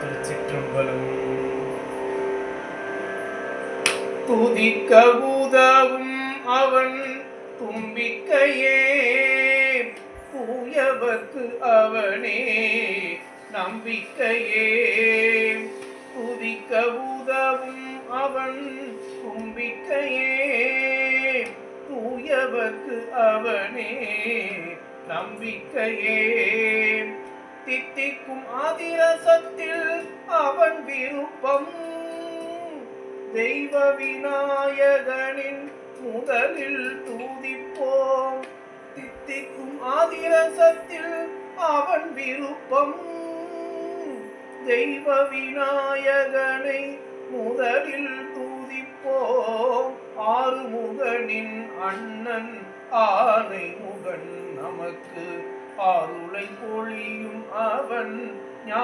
திருச்சிற்றம்பலம். துதிக்க உதவும் அவன் தும்பிக்கையே, தூயவர்க்கு அவனே நம்பிக்கையே. துதிக்க உதவும் அவன் தும்பிக்கையே, தூயவர்க்கு அவனே நம்பிக்கையே. தித்திக்கும் அதிரசத்தில் அவன் விருப்பம், தெய்வ விநாயகனின் முதலில் தூதிப்போம். தித்திக்கும் அதிரசத்தில் அவன் விருப்பம், தெய்வ விநாயகனை முதலில் தூதிப்போம். ஆறுமுகனின் அண்ணன் ஆனை முகன் நமக்கு அருளை பொழியும் அவன்